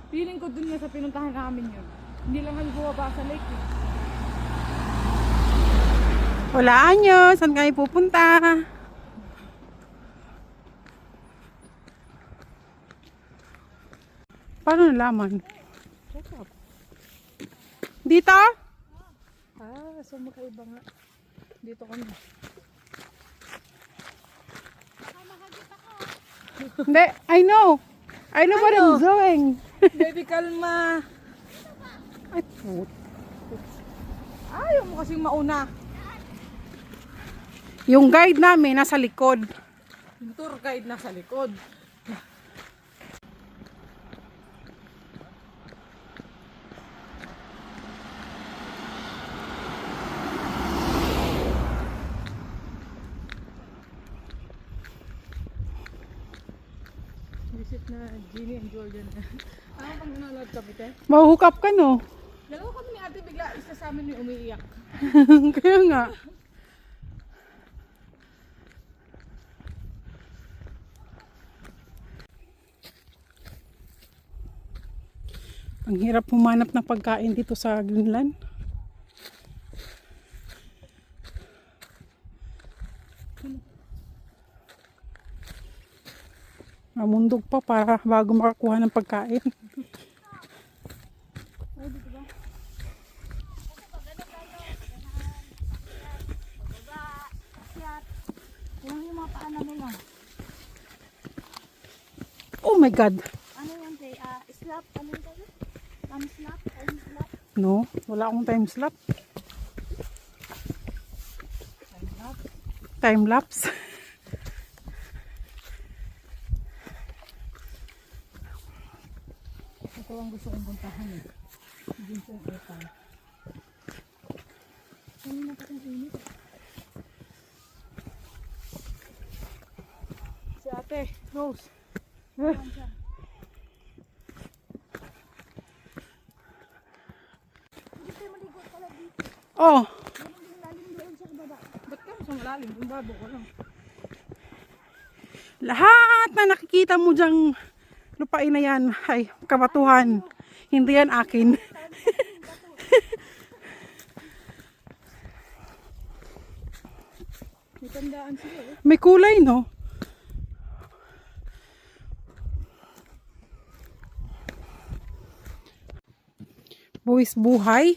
Feeling ko dun nga sa pinuntahan namin yun. Hindi lang kami bumaba sa lake eh. Walaan nyo, saan kayo pupunta? Paano nalaman? Shut up. Dito? So magkaiba nga. Dito kami. Hindi, I know what I'm doing. Baby, kalma. Ay, put. Ayaw mo kasing mauna. Yung guide namin nasa likod. Yung tour guide nasa likod. Visit na Jeannie and Jordan. Ano pang nanonood ka, Pite? Mahuhook up ka, no? Dalawa kami ni ate, bigla isa sa amin yung umiiyak. Kaya nga. Ang hirap humanap ng pagkain dito sa Greenland. Mamundog pa para bago makakuha ng pagkain. Yung mga paanan mo lang. Oh my God! Ano yan, Tay? Slap? Ano yung tayo? Time slap? Time slap? No, wala akong time slap. Time lapse. Ito ang gusto kong puntahan eh. Dito yung etang. Ano na patang init? Si ate, Rose. Oh, Ba't ka sa malalim? Bumbabo ko lang. lahat na nakikita mo dyang lupain na yan ay kabatuhan. Hindi yan akin. May tandaan sila eh. May kulay, no? Buwis buhay.